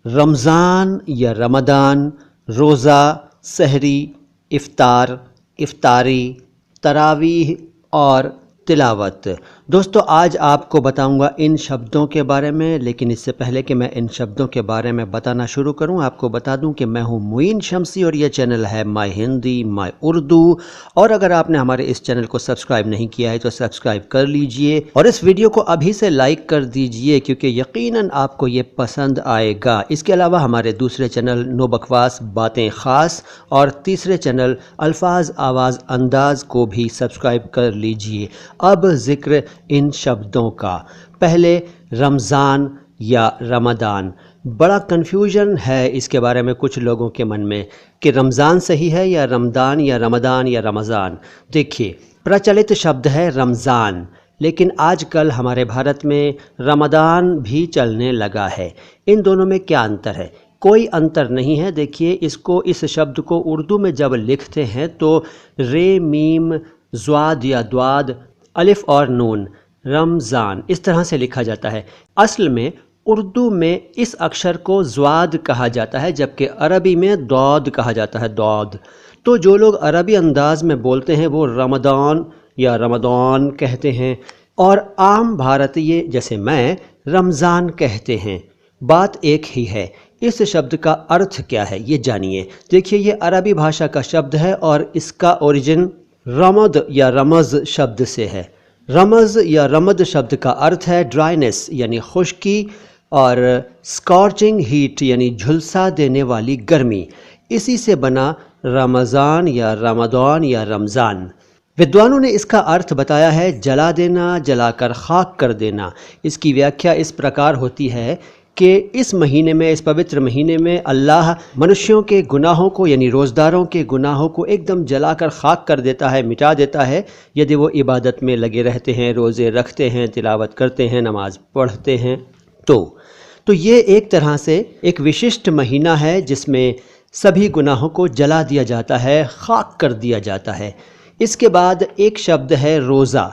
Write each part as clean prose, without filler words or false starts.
रमज़ान या रमदान, रोज़ा, सहरी, इफ़्तार, इफ़्तारी, तरावीह और तिलावत। दोस्तों, आज आपको बताऊंगा इन शब्दों के बारे में, लेकिन इससे पहले कि मैं इन शब्दों के बारे में बताना शुरू करूं, आपको बता दूं कि मैं हूं मुईन शमसी और यह चैनल है माय हिंदी माय उर्दू। और अगर आपने हमारे इस चैनल को सब्सक्राइब नहीं किया है तो सब्सक्राइब कर लीजिए और इस वीडियो को अभी से लाइक कर दीजिए, क्योंकि यकीनन आपको ये पसंद आएगा। इसके अलावा हमारे दूसरे चैनल नो बकवास बातें ख़ास और तीसरे चैनल अल्फाज आवाज़ अंदाज को भी सब्सक्राइब कर लीजिए। अब ज़िक्र इन शब्दों का। पहले रमज़ान या रमदान। बड़ा कन्फ्यूजन है इसके बारे में कुछ लोगों के मन में कि रमज़ान सही है या रमदान या रमदान या रमज़ान। देखिए, प्रचलित शब्द है रमज़ान, लेकिन आजकल हमारे भारत में रमदान भी चलने लगा है। इन दोनों में क्या अंतर है? कोई अंतर नहीं है। देखिए, इस शब्द को उर्दू में जब लिखते हैं तो रे मीम ज़्वाद या द्वाद अलिफ और नून रमज़ान इस तरह से लिखा जाता है। असल में उर्दू में इस अक्षर को ज़्वाद कहा जाता है, जबकि अरबी में दौद कहा जाता है, दौद। तो जो लोग अरबी अंदाज में बोलते हैं वो रमदान या रमदान कहते हैं, और आम भारतीय जैसे मैं रमज़ान कहते हैं। बात एक ही है। इस शब्द का अर्थ क्या है ये जानिए। देखिए, ये अरबी भाषा का शब्द है और इसका ओरिजिन रमद या रमज़ शब्द से है। रमज़ या रमद शब्द का अर्थ है ड्राइनेस यानी खुश्की, और स्कॉर्चिंग हीट यानी झुलसा देने वाली गर्मी। इसी से बना रमज़ान या रमदान या रमज़ान। विद्वानों ने इसका अर्थ बताया है जला देना, जलाकर खाक कर देना। इसकी व्याख्या इस प्रकार होती है कि इस महीने में, इस पवित्र महीने में अल्लाह मनुष्यों के गुनाहों को यानी रोज़दारों के गुनाहों को एकदम जलाकर खाक कर देता है, मिटा देता है, यदि वो इबादत में लगे रहते हैं, रोज़े रखते हैं, तिलावत करते हैं, नमाज पढ़ते हैं। तो ये एक तरह से एक विशिष्ट महीना है जिसमें सभी गुनाहों को जला दिया जाता है, खाक कर दिया जाता है। इसके बाद एक शब्द है रोज़ा।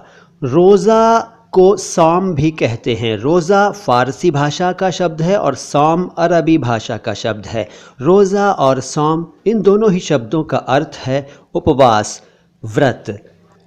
रोज़ा को सौम भी कहते हैं। रोज़ा फ़ारसी भाषा का शब्द है और सौम अरबी भाषा का शब्द है। रोज़ा और सौम इन दोनों ही शब्दों का अर्थ है उपवास, व्रत।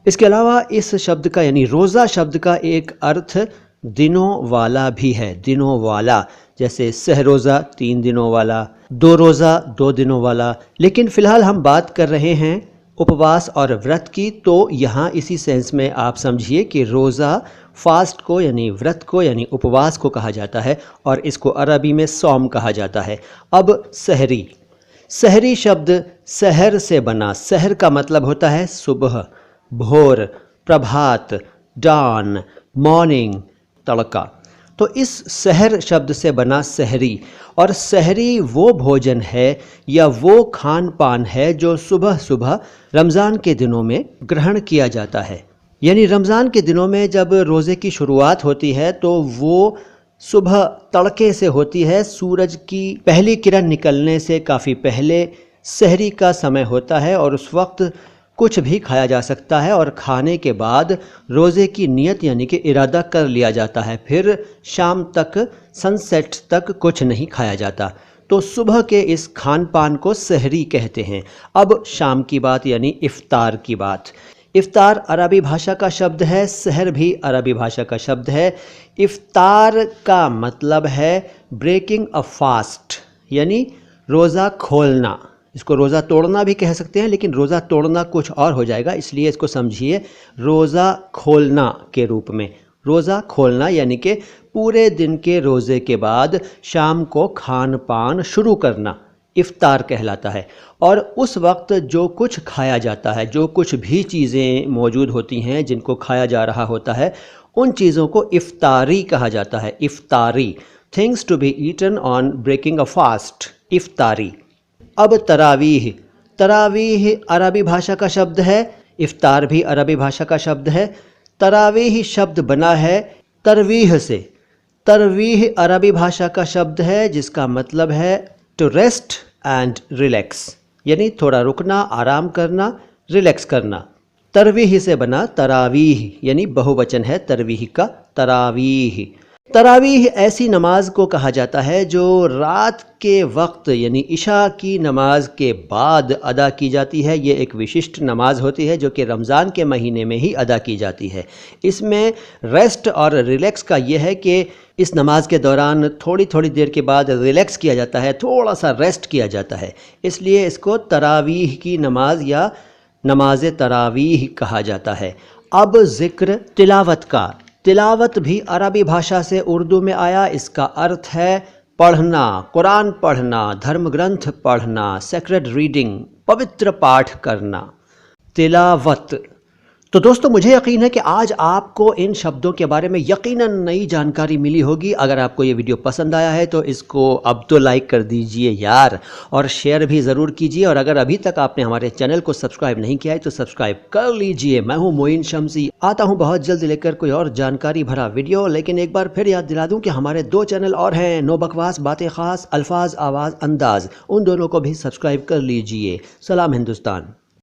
इसके अलावा इस शब्द का यानी रोज़ा शब्द का एक अर्थ दिनों वाला भी है। दिनों वाला, जैसे सहरोज़ा 3 दिनों वाला, दो रोज़ा 2 दिनों वाला। लेकिन फ़िलहाल हम बात कर रहे हैं उपवास और व्रत की, तो यहाँ इसी सेंस में आप समझिए कि रोज़ा फास्ट को यानी व्रत को यानी उपवास को कहा जाता है और इसको अरबी में सौम कहा जाता है। अब सहरी। सहरी शब्द सहर से बना। सहर का मतलब होता है सुबह, भोर, प्रभात, डॉन, मॉर्निंग, तड़का। तो इस सहर शब्द से बना सहरी। और सहरी वो भोजन है या वो खान पान है जो सुबह सुबह रमज़ान के दिनों में ग्रहण किया जाता है। यानी रमज़ान के दिनों में जब रोज़े की शुरुआत होती है तो वो सुबह तड़के से होती है। सूरज की पहली किरण निकलने से काफ़ी पहले सहरी का समय होता है और उस वक्त कुछ भी खाया जा सकता है, और खाने के बाद रोज़े की नियत यानी कि इरादा कर लिया जाता है। फिर शाम तक, सनसेट तक कुछ नहीं खाया जाता। तो सुबह के इस खान पान को सहरी कहते हैं। अब शाम की बात यानी इफ़्तार की बात। इफ़्तार अरबी भाषा का शब्द है, सहर भी अरबी भाषा का शब्द है। इफ़्तार का मतलब है ब्रेकिंग अ फास्ट यानी रोज़ा खोलना। इसको रोज़ा तोड़ना भी कह सकते हैं, लेकिन रोज़ा तोड़ना कुछ और हो जाएगा, इसलिए इसको समझिए रोज़ा खोलना के रूप में। रोज़ा खोलना यानी कि पूरे दिन के रोज़े के बाद शाम को खान पान शुरू करना इफ़्तार कहलाता है। और उस वक्त जो कुछ खाया जाता है, जो कुछ भी चीज़ें मौजूद होती हैं जिनको खाया जा रहा होता है, उन चीज़ों को इफ़्तारी कहा जाता है। इफ़्तारी, things to be eaten on breaking a fast, इफ़्तारी। अब तरावीह। तरावीह अरबी भाषा का शब्द है, इफ़्तार भी अरबी भाषा का शब्द है। तरावीह शब्द बना है तरवीह से। तरवीह अरबी भाषा का शब्द है जिसका मतलब है टू रेस्ट एंड रिलैक्स, यानी थोड़ा रुकना, आराम करना, रिलैक्स करना। तरवीह से बना तरावीह, यानी बहुवचन है तरवीह का, तरावीह। तरावीह ऐसी नमाज को कहा जाता है जो रात के वक्त यानी इशा की नमाज के बाद अदा की जाती है। ये एक विशिष्ट नमाज होती है जो कि रमज़ान के महीने में ही अदा की जाती है। इसमें रेस्ट और रिलैक्स का यह है कि इस नमाज के दौरान थोड़ी थोड़ी देर के बाद रिलैक्स किया जाता है, थोड़ा सा रेस्ट किया जाता है, इसलिए इसको तरावीह की नमाज या नमाज तरावीह कहा जाता है। अब ज़िक्र तिलावत का। तिलावत भी अरबी भाषा से उर्दू में आया। इसका अर्थ है पढ़ना, कुरान पढ़ना, धर्म ग्रंथ पढ़ना, सेक्रेड रीडिंग, पवित्र पाठ करना, तिलावत। तो दोस्तों मुझे यकीन है कि आज आपको इन शब्दों के बारे में यकीनन नई जानकारी मिली होगी। अगर आपको ये वीडियो पसंद आया है तो इसको अब तो लाइक कर दीजिए यार, और शेयर भी ज़रूर कीजिए। और अगर अभी तक आपने हमारे चैनल को सब्सक्राइब नहीं किया है तो सब्सक्राइब कर लीजिए। मैं हूँ मोइन शम्सी, आता हूँ बहुत जल्द लेकर कोई और जानकारी भरा वीडियो। लेकिन एक बार फिर याद दिला दूँ कि हमारे 2 चैनल और हैं, नो बकवास बातें ख़ास, अल्फाज आवाज़ अंदाज़। उन दोनों को भी सब्सक्राइब कर लीजिए। सलाम हिंदुस्तान।